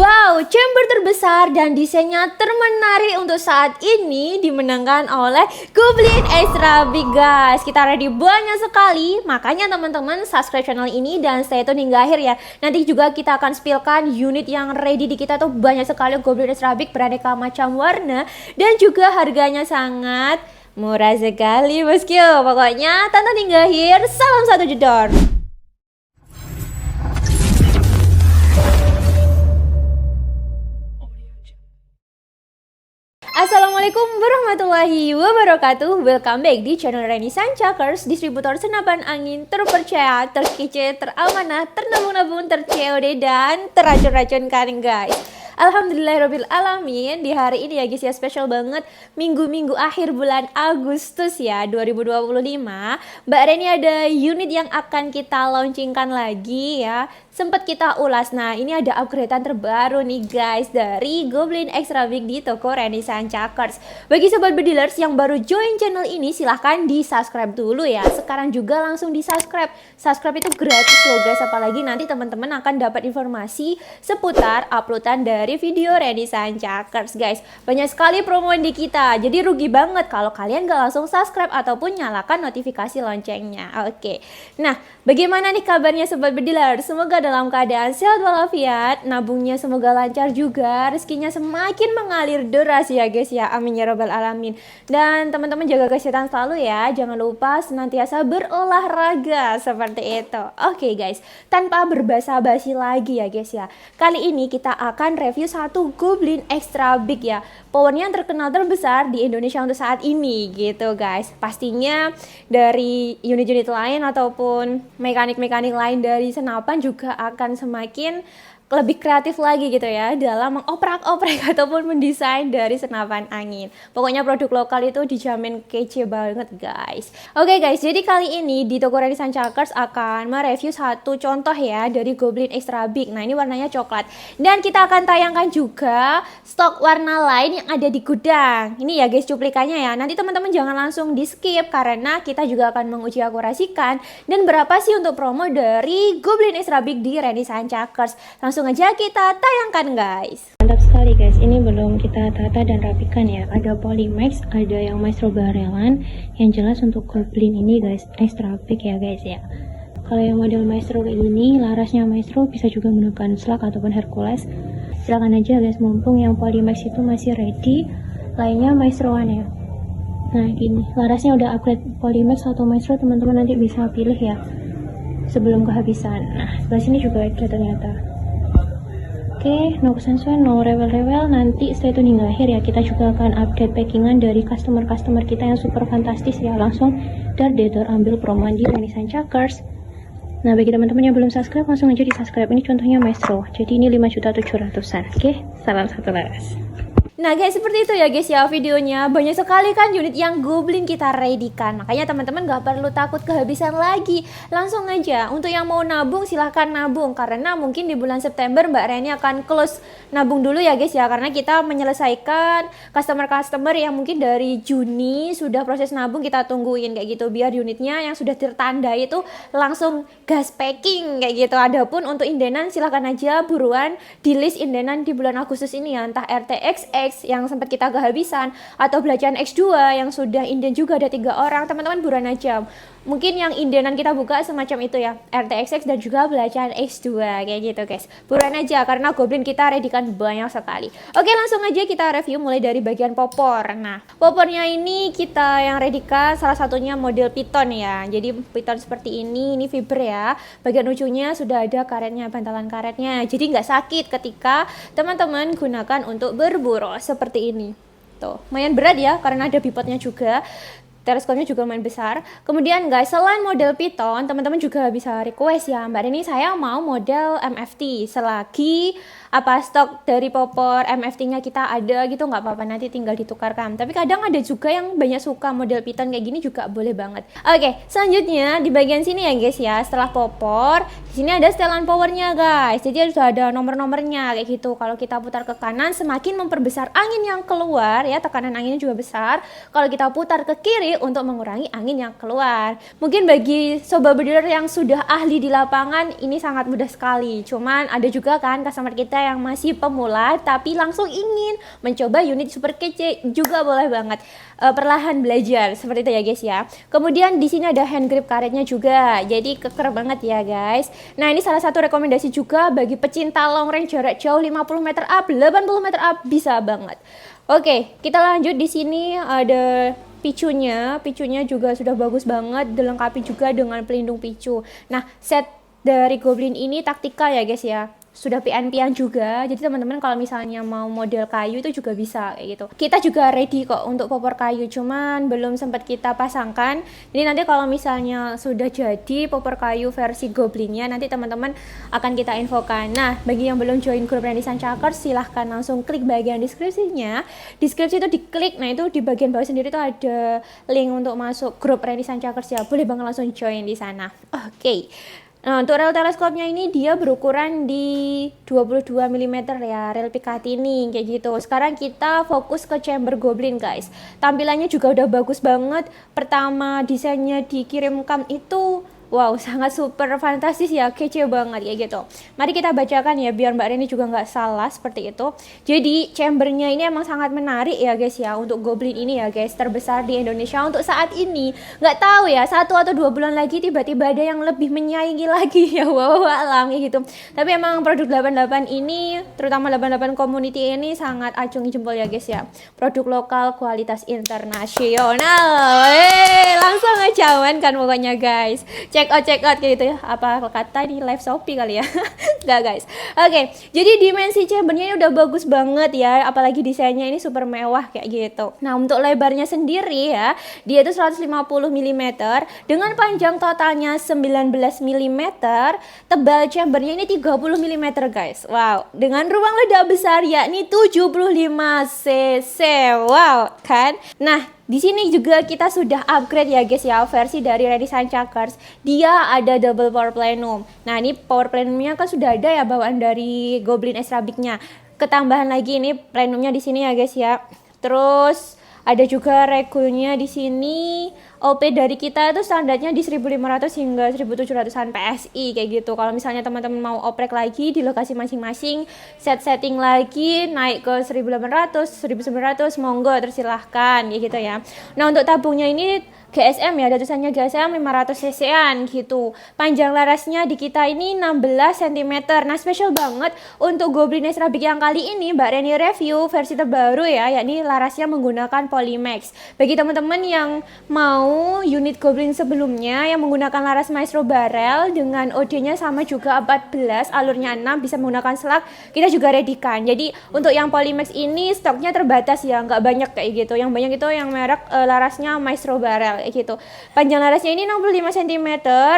Wow, chamber terbesar dan desainnya termenarik untuk saat ini dimenangkan oleh Goblin Extra Big, guys. Kita ready banyak sekali, makanya teman-teman subscribe channel ini dan stay tune hingga akhir ya. Nanti juga kita akan spillkan unit yang ready di kita tuh banyak sekali Goblin Extra Big beraneka macam warna dan juga harganya sangat murah sekali bosku. Pokoknya tonton hingga akhir, salam satu jedor. Assalamualaikum warahmatullahi wabarakatuh. Welcome back di channel Reni Sancakers, distributor senapan angin terpercaya, terkece, teramanah, ternabung-nabung, terCOD dan teracun-racunkan, guys. Alhamdulillahirrabbilalamin. Di hari ini ya guys ya, spesial banget minggu-minggu akhir bulan Agustus ya 2025. Mbak Reni ada unit yang akan kita launchingkan lagi ya, sempat kita ulas. Nah ini ada upgradean terbaru nih guys dari Goblin Extra Big di toko Reni Sancakers. Bagi sobat bedilers yang baru join channel ini, silahkan di subscribe dulu ya. Sekarang juga langsung di subscribe. Subscribe itu gratis loh guys, apalagi nanti teman-teman akan dapat informasi seputar uploadan dari video Reni Sancakers, guys. Banyak sekali promo di kita, jadi rugi banget kalau kalian gak langsung subscribe ataupun nyalakan notifikasi loncengnya. Oke. Nah, bagaimana nih kabarnya sobat bediler? Semoga dalam keadaan sehat walafiat, nabungnya semoga lancar juga, rezekinya semakin mengalir deras ya guys ya. Amin ya robbal alamin. Dan teman-teman jaga kesehatan selalu ya. Jangan lupa senantiasa berolahraga seperti itu. Oke guys, tanpa berbasa-basi lagi ya guys ya. Kali ini kita akan review satu Goblin Extra Big ya, powernya yang terkenal terbesar di Indonesia untuk saat ini gitu guys. Pastinya dari unit-unit lain ataupun mekanik-mekanik lain dari senapan juga akan semakin lebih kreatif lagi gitu ya dalam mengoprak-oprek ataupun mendesain dari senapan angin. Pokoknya produk lokal itu dijamin kece banget guys. Oke guys, jadi kali ini di toko Reni Sancakers akan mereview satu contoh ya dari Goblin Extra Big. Nah ini warnanya coklat, dan kita akan tayangkan juga stok warna lain yang ada di gudang. Ini ya guys cuplikannya ya, nanti teman-teman jangan langsung di skip karena kita juga akan menguji akurasikan dan berapa sih untuk promo dari Goblin Extra Big di Reni Sancakers. Langsung aja kita tayangkan guys. Mantap sekali guys, ini belum kita tata dan rapikan ya. Ada Polymax, ada yang Maestro Barelan. Yang jelas untuk Goblin ini guys Extra Big ya guys ya. Kalau yang model Maestro kayak gini, larasnya Maestro bisa juga menggunakan Slug ataupun Hercules. Silakan aja guys, mumpung yang Polymax itu masih ready, lainnya Maestroan ya. Nah gini, larasnya udah upgrade Polymax atau Maestro, teman-teman nanti bisa pilih ya sebelum kehabisan. Nah sebelah sini juga ada ternyata. Oke, no kesensuan, no rewel-rewel, nanti stay tune hingga akhir ya. Kita juga akan update packingan dari customer-customer kita yang super fantastis ya. Langsung dar ambil promoan di Reni Sancakers. Nah bagi teman-teman yang belum subscribe, langsung aja di subscribe. Ini contohnya Maestro, jadi ini 5.700.000-an. Oke, salam satu laras. Nah guys, seperti itu ya guys ya videonya. Banyak sekali kan unit yang Goblin kita readykan, makanya teman-teman gak perlu takut kehabisan lagi. Langsung aja, untuk yang mau nabung silahkan nabung, karena mungkin di bulan September Mbak Reni akan close nabung dulu ya guys ya, karena kita menyelesaikan customer-customer yang mungkin dari Juni sudah proses nabung, kita tungguin kayak gitu biar unitnya yang sudah tertandai itu langsung gas packing kayak gitu. Adapun untuk indenan silahkan aja buruan di list indenan di bulan Agustus ini ya, entah RTX yang sempat kita kehabisan atau belajaran X2 yang sudah inden juga ada 3 orang, teman-teman buruan aja. Mungkin yang indenan kita buka semacam itu ya, RTX dan juga belajaran X2 kayak gitu guys. Buruan aja karena Goblin kita readykan banyak sekali. Oke, langsung aja kita review mulai dari bagian popor. Nah popornya ini kita yang readykan salah satunya model piton ya. Jadi piton seperti ini fiber ya. Bagian ujungnya sudah ada karetnya, bantalan karetnya, jadi nggak sakit ketika teman-teman gunakan untuk berburu seperti ini. Tuh, lumayan berat ya karena ada bipodnya juga. Teleskopnya juga lumayan besar. Kemudian guys, selain model piton, teman-teman juga bisa request ya, Mbak Reni saya mau model MFT. Selagi stok dari popor MFT-nya kita ada gitu, nggak apa-apa, nanti tinggal ditukarkan. Tapi kadang ada juga yang banyak suka model piton kayak gini, juga boleh banget. Oke, selanjutnya di bagian sini ya guys ya, setelah popor, di sini ada setelan powernya guys. Jadi sudah ada nomor-nomornya kayak gitu. Kalau kita putar ke kanan semakin memperbesar angin yang keluar ya, tekanan anginnya juga besar. Kalau kita putar ke kiri sendiri untuk mengurangi angin yang keluar. Mungkin bagi sobat bediler yang sudah ahli di lapangan ini sangat mudah sekali. Cuman ada juga kan customer kita yang masih pemula tapi langsung ingin mencoba unit super kece, juga boleh banget. Perlahan belajar seperti itu ya guys ya. Kemudian di sini ada hand grip karetnya juga. Jadi keker banget ya guys. Nah, ini salah satu rekomendasi juga bagi pecinta long range jarak jauh 50 meter up, 80 meter up bisa banget. Oke, kita lanjut. Di sini ada picunya juga sudah bagus banget, dilengkapi juga dengan pelindung picu. Nah, set dari Goblin ini taktikal ya guys ya. Sudah pian-pian juga, jadi teman-teman kalau misalnya mau model kayu itu juga bisa kayak gitu. Kita juga ready kok untuk popor kayu, cuman belum sempat kita pasangkan. Jadi nanti kalau misalnya sudah jadi popor kayu versi Goblinnya, nanti teman-teman akan kita infokan. Nah, bagi yang belum join grup Randy Sancakers, silahkan langsung klik bagian deskripsinya. Deskripsi itu diklik, nah itu di bagian bawah sendiri tuh ada link untuk masuk grup Randy Sancakers ya. Boleh banget langsung join di sana. Oke. Nah, untuk rel teleskopnya ini dia berukuran di 22 mm ya, rel Picatinny kayak gitu. Sekarang kita fokus ke chamber Goblin guys. Tampilannya juga udah bagus banget. Pertama desainnya dikirimkan itu wow, sangat super fantastis ya, kece banget ya gitu. Mari kita bacakan ya, biar Mbak Reni juga nggak salah seperti itu. Jadi chambernya ini emang sangat menarik ya guys ya, untuk Goblin ini ya guys, terbesar di Indonesia untuk saat ini. Nggak tahu ya, 1 atau 2 bulan lagi tiba-tiba ada yang lebih menyaingi lagi ya, wow alam gitu. Tapi emang produk 88 ini, terutama 88 community ini sangat acungi jempol ya guys ya. Produk lokal kualitas internasional. Langsung ngejaman kan pokoknya guys. Check out kayak gitu ya. Apa kata di live Shopee kali ya? Enggak guys. Oke, jadi dimensi chambernya ini udah bagus banget ya, apalagi desainnya ini super mewah kayak gitu. Nah, untuk lebarnya sendiri ya, dia itu 150 mm dengan panjang totalnya 19 mm, tebal chambernya ini 30 mm guys. Wow, dengan ruang ledak besar yakni 75 cc. Wow, kan? Nah, di sini juga kita sudah upgrade ya guys ya, versi dari Randy Sancakers. Dia ada double power plenum. Nah, ini power plenumnya kan sudah ada ya bawaan dari Goblin Extra Big-nya. Ketambahan lagi ini plenumnya di sini ya guys ya. Terus ada juga regulnya di sini. OP dari kita itu standarnya di 1500 hingga 1700-an PSI kayak gitu. Kalau misalnya teman-teman mau oprek lagi di lokasi masing-masing, setting lagi naik ke 1800, 1900, monggo tersilahkan kayak gitu ya. Nah, untuk tabungnya ini GSM ya, ada tulisannya GSM 500 cc-an gitu. Panjang larasnya di kita ini 16 cm. Nah, spesial banget untuk Goblin Extra Big yang kali ini Mbak Reni review versi terbaru ya, yakni larasnya menggunakan Polymax. Bagi teman-teman yang mau unit Goblin sebelumnya yang menggunakan laras Maestro Barrel dengan OD-nya sama juga 14, alurnya 6, bisa menggunakan selak, kita juga ready-kan. Jadi untuk yang Polymax ini stoknya terbatas ya, nggak banyak kayak gitu. Yang banyak itu yang merek larasnya Maestro Barrel kayak gitu. Panjang larasnya ini 65 cm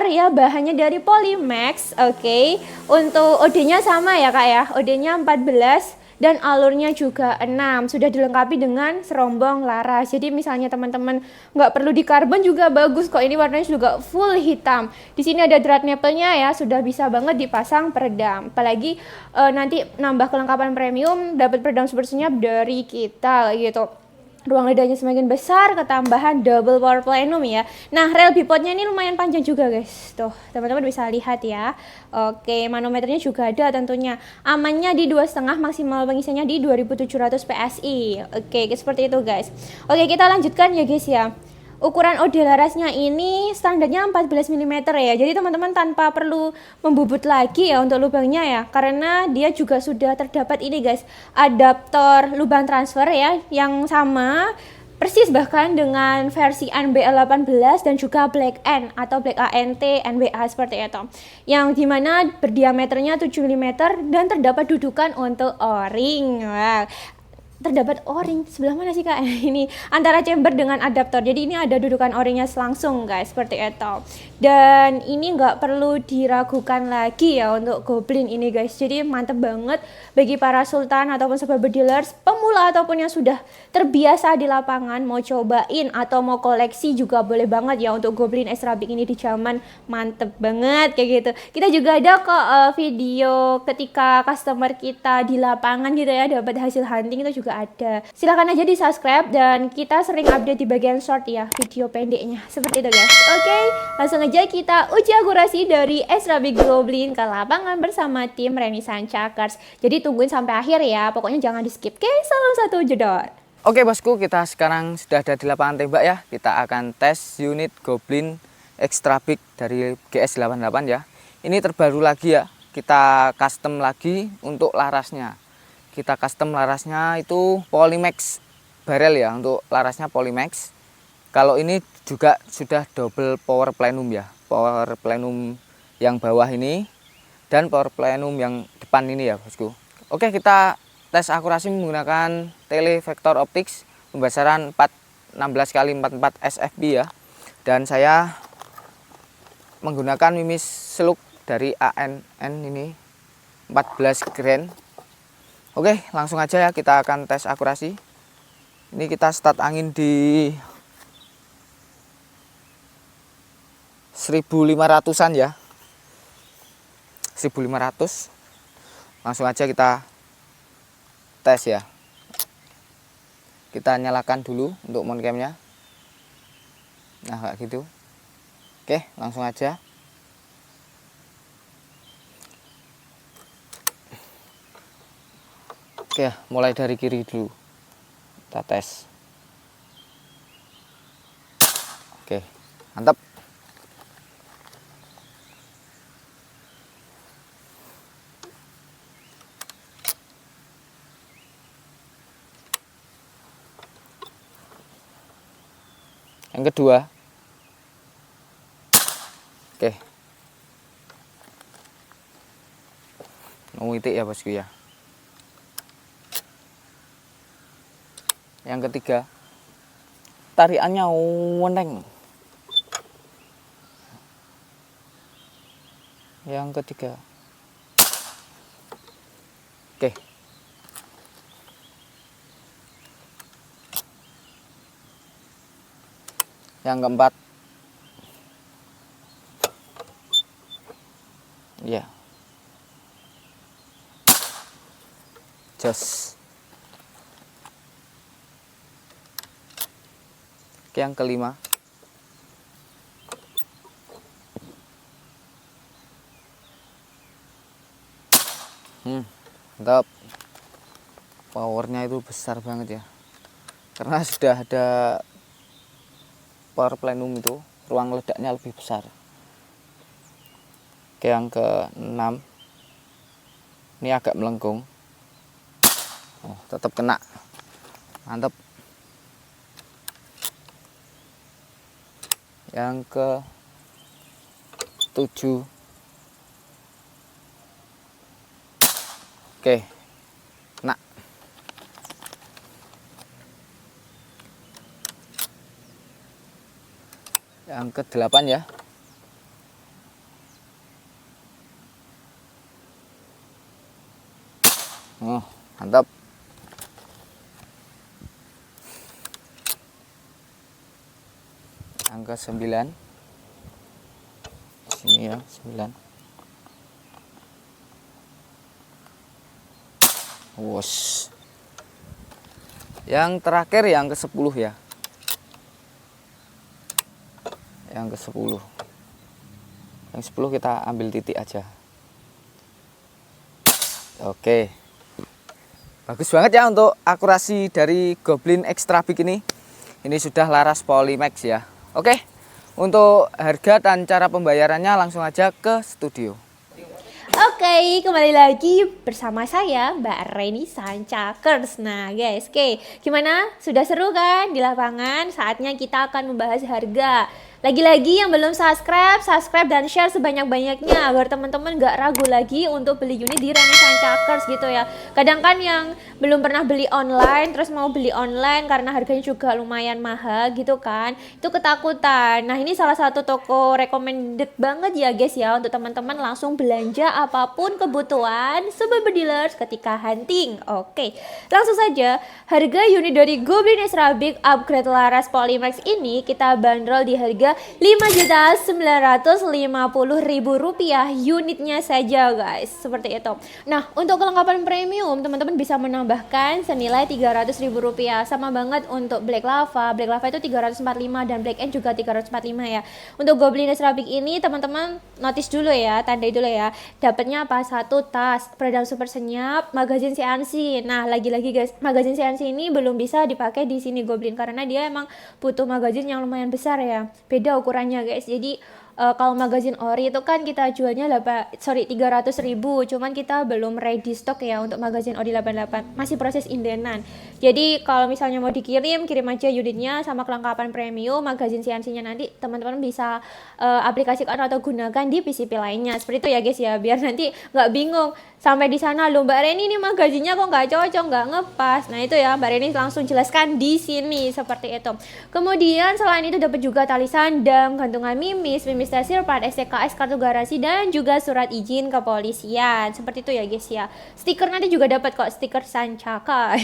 ya, bahannya dari Polymax. Oke. Untuk OD-nya sama ya Kak ya, OD-nya 14 dan alurnya juga 6, sudah dilengkapi dengan serombong laras. Jadi misalnya teman-teman nggak perlu di karbon juga bagus kok, ini warnanya juga full hitam. Di sini ada drat nipple-nya ya, sudah bisa banget dipasang peredam. Apalagi nanti nambah kelengkapan premium, dapat peredam super senyap dari kita gitu. Ruang ledaknya semakin besar, ketambahan double power plenum ya. Nah, rel bipodnya ini lumayan panjang juga guys. Tuh, teman-teman bisa lihat ya. Oke, manometernya juga ada tentunya. Amannya di 2,5, maksimal pengisiannya di 2700 PSI. Oke, seperti itu guys. Oke, kita lanjutkan ya guys ya. Ukuran OD larasnya ini standarnya 14 mm ya. Jadi teman-teman tanpa perlu membubut lagi ya untuk lubangnya ya. Karena dia juga sudah terdapat ini guys, adaptor lubang transfer ya, yang sama persis bahkan dengan versi NBL18 dan juga Black N atau Black ANT NBA seperti itu. Yang dimana berdiameternya 7 mm dan terdapat dudukan untuk O-ring. Wow. Terdapat O-ring sebelah mana sih Kak? Ini antara chamber dengan adaptor. Jadi ini ada dudukan O-ringnya langsung guys, seperti itu. Dan ini nggak perlu diragukan lagi ya untuk Goblin ini guys. Jadi mantep banget bagi para sultan ataupun sobat dealers, pemula ataupun yang sudah terbiasa di lapangan, mau cobain atau mau koleksi juga boleh banget ya untuk Goblin Extra Big ini di zaman mantep banget kayak gitu. Kita juga ada kok video ketika customer kita di lapangan gitu ya, dapat hasil hunting, itu juga juga ada. Silahkan aja di subscribe, dan kita sering update di bagian short ya, video pendeknya. Seperti itu guys. Oke, langsung aja kita uji akurasi dari Extra Big Goblin ke lapangan bersama tim Renaissance Chuckers. Jadi tungguin sampai akhir ya, pokoknya jangan di skip. Oke, salam satu jedor. Oke bosku, kita sekarang sudah ada di lapangan tembak ya. Kita akan tes unit Goblin Extra Big dari GS88 ya. Ini terbaru lagi ya, kita custom lagi untuk larasnya. Kita custom larasnya itu Polymax barrel ya, untuk larasnya Polymax. Kalau ini juga sudah double power plenum ya, power plenum yang bawah ini dan power plenum yang depan ini ya bosku. Oke, kita tes akurasi menggunakan tele vector optics pembesaran 416x44 SFP ya. Dan saya menggunakan mimis seluk dari ANN ini 14 grain. Oke, langsung aja ya, kita akan tes akurasi. Ini kita start angin di 1500-an ya, 1500. Langsung aja kita tes ya. Kita nyalakan dulu untuk moncamnya. Nah kayak gitu. Oke, langsung aja. Oke, mulai dari kiri dulu. Kita tes. Oke, mantap. Yang kedua. Oke. Nunggu itik ya bosku ya. Yang ketiga. Tarikannya weneng. Yang ketiga. Oke. Yang keempat, ya, jos. Yang kelima, mantap. Powernya itu besar banget ya, karena sudah ada power plenum itu, ruang ledaknya lebih besar. Oke, yang ke-6 ini agak melengkung. Oh, tetap kena, mantap. Yang ke-7, oke, kena. Yang ke-8 ya. Oh, mantap. Yang ke-9. Sini ya, 9. Wos. Yang terakhir yang ke-10 ya. Yang ke-10. Yang 10 kita ambil titik aja. Oke. Bagus banget ya untuk akurasi dari Goblin Extra Big ini. Ini sudah laras Polymax ya. Oke. Untuk harga dan cara pembayarannya langsung aja ke studio. Oke, kembali lagi bersama saya Mbak Renaissance Chuckers. Nah guys, oke, gimana? Sudah seru kan di lapangan? Saatnya kita akan membahas harga. Lagi-lagi yang belum subscribe dan share sebanyak-banyaknya agar teman-teman gak ragu lagi untuk beli unit di Renaissance Chuckers gitu ya. Kadang kan yang belum pernah beli online terus mau beli online karena harganya juga lumayan mahal gitu kan, itu ketakutan. Nah ini salah satu toko recommended banget ya guys ya, untuk teman-teman langsung belanja apapun kebutuhan sebagai dealers ketika hunting. Oke, langsung saja harga unit dari Goblin Extra Big upgrade laras Polymax ini kita bandrol di harga harga Rp5.950.000 unitnya saja guys, seperti itu. Nah, untuk kelengkapan premium teman-teman bisa menambahkan senilai Rp300.000, sama banget untuk Black Lava itu 345 dan Black End juga 345 ya. Untuk Goblin Extra Big ini teman-teman notice dulu ya, tandai dulu ya, dapatnya apa? Satu tas, peredam super senyap, magazin CNC. Nah, lagi-lagi guys, magazin CNC ini belum bisa dipakai di sini Goblin karena dia emang butuh magazin yang lumayan besar ya, beda ukurannya guys. Jadi kalau magazin ori itu kan kita jualnya 300.000, cuman kita belum ready stock ya untuk magazin ori 88, masih proses indenan. Jadi kalau misalnya mau dikirim, kirim aja unitnya sama kelengkapan premium. Magazin CNC-nya nanti teman-teman bisa aplikasikan atau gunakan di PCP lainnya, seperti itu ya guys ya, biar nanti nggak bingung sampai di sana, loh Mbak Reni ini magazinnya kok nggak cocok, nggak ngepas. Nah itu ya Mbak Reni langsung jelaskan di sini, seperti itu. Kemudian selain itu dapat juga tali sandang, gantungan mimis tesil, plat STKS, kartu garasi, dan juga surat izin kepolisian, seperti itu ya guys ya. Stiker nanti juga dapat kok, stiker Sancaka.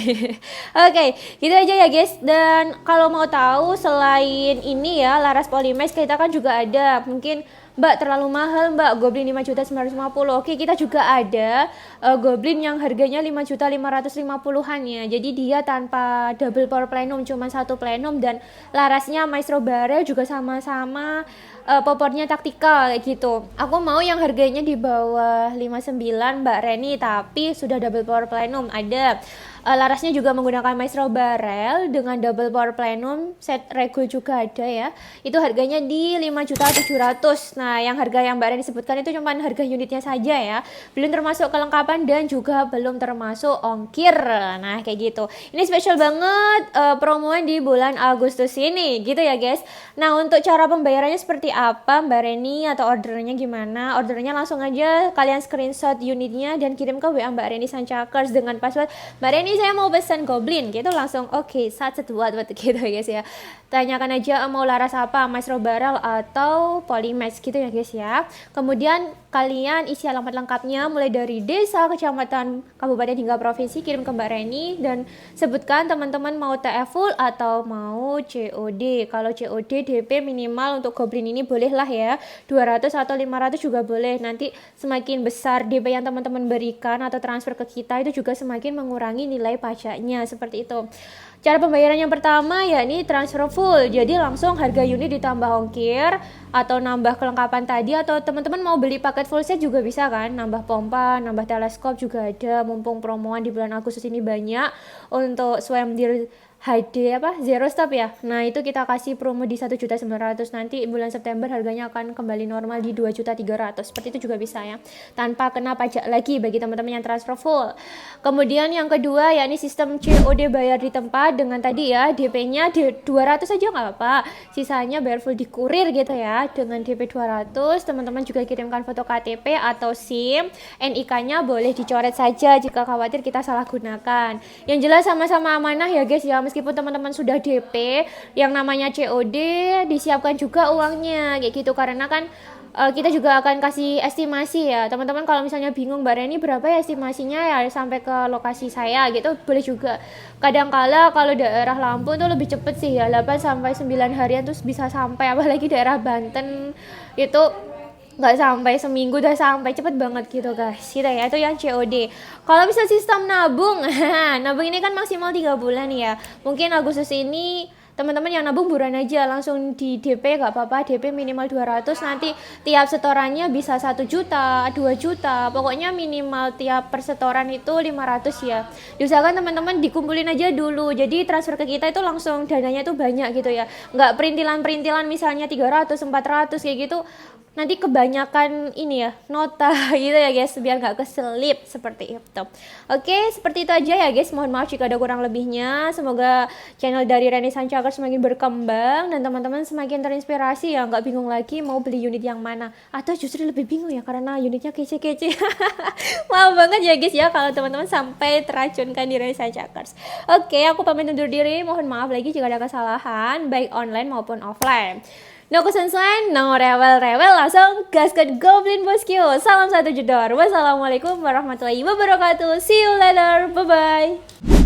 Oke, gitu aja ya guys. Dan kalau mau tahu selain ini ya, Laras Polymex kita kan juga ada, mungkin Mbak terlalu mahal Mbak, Goblin 5.950.000. Oke, kita juga ada Goblin yang harganya 5.550.000-an ya. Jadi dia tanpa double power plenum, cuma satu plenum, dan larasnya Maestro Barrel juga sama-sama popornya taktikal kayak gitu. Aku mau yang harganya di bawah 59 Mbak Reni, tapi sudah double power plenum. Ada larasnya juga menggunakan Maestro Barrel dengan double power plenum, set regul juga ada ya. Itu harganya di 5.700.000. Nah, yang harga yang Mbak Reni sebutkan itu cuma harga unitnya saja ya, belum termasuk kelengkapan dan juga belum termasuk ongkir. Nah, kayak gitu. Ini spesial banget promoan di bulan Agustus ini, gitu ya guys. Nah, untuk cara pembayarannya seperti apa Mbak Reni atau ordernya gimana? Ordernya langsung aja kalian screenshot unitnya dan kirim ke WA Mbak Reni Sancakers dengan password Mbak Reni saya mau pesan Goblin gitu, langsung oke, saat setuat gitu guys ya. Tanyakan aja mau laras apa, Maestro Barrel atau Polymex gitu ya guys ya. Kemudian kalian isi alamat lengkapnya mulai dari desa, kecamatan, kabupaten hingga provinsi, kirim ke Mbak Reni dan sebutkan teman-teman mau TF full atau mau COD. Kalau COD DP minimal untuk Goblin ini bolehlah ya 200 atau 500 juga boleh. Nanti semakin besar DP yang teman-teman berikan atau transfer ke kita, itu juga semakin mengurangi nilai pajaknya, seperti itu. Cara pembayaran yang pertama yakni transfer full, jadi langsung harga unit ditambah ongkir atau nambah kelengkapan tadi, atau teman-teman mau beli paket full set juga bisa kan, nambah pompa, nambah teleskop juga ada, mumpung promoan di bulan Agustus ini banyak untuk Swamdir HD zero stop ya. Nah itu kita kasih promo di 1.900.000, nanti bulan September harganya akan kembali normal di 2.300.000, seperti itu juga bisa ya, tanpa kena pajak lagi bagi teman-teman yang transfer full. Kemudian yang kedua yakni sistem COD bayar di tempat, dengan tadi ya DP-nya 200 aja nggak apa-apa, sisanya bayar full di kurir gitu ya. Dengan DP 200 teman-teman juga kirimkan foto KTP atau SIM, NIK-nya boleh dicoret saja jika khawatir kita salah gunakan. Yang jelas sama-sama amanah ya guys ya, meskipun teman-teman sudah DP, yang namanya COD disiapkan juga uangnya kayak gitu, karena kan kita juga akan kasih estimasi ya teman-teman. Kalau misalnya bingung Mbak Reni berapa ya estimasinya ya sampai ke lokasi saya gitu, boleh juga. Kadangkala kalau daerah Lampung tuh lebih cepet sih ya, 8-9 harian terus bisa sampai, apalagi daerah Banten itu nggak sampai seminggu udah sampai, cepet banget gitu guys gitu ya. Itu yang COD. Kalau bisa sistem nabung nabung ini kan maksimal 3 bulan ya, mungkin Agustus ini teman-teman yang nabung buruan aja langsung di DP, gak apa-apa, DP minimal 200, nanti tiap setorannya bisa 1 juta, 2 juta, pokoknya minimal tiap persetoran itu 500 ya. Diusahakan teman-teman dikumpulin aja dulu, jadi transfer ke kita itu langsung dananya itu banyak gitu ya, nggak perintilan-perintilan misalnya 300, 400 kayak gitu, nanti kebanyakan ini ya nota gitu ya guys, biar nggak keselip seperti itu. Oke, seperti itu aja ya guys, mohon maaf jika ada kurang lebihnya. Semoga channel dari Reni Sancakers semakin berkembang dan teman-teman semakin terinspirasi ya, nggak bingung lagi mau beli unit yang mana, atau justru lebih bingung ya karena unitnya kece-kece. Maaf banget ya guys ya kalau teman-teman sampai teracunkan di Reni Sancakers. Oke, aku pamit undur diri, mohon maaf lagi jika ada kesalahan baik online maupun offline. No kesensuan, no rewel-rewel, langsung gaskan Goblin Bosku. Salam satu jedor. Wassalamualaikum warahmatullahi wabarakatuh. See you later. Bye-bye.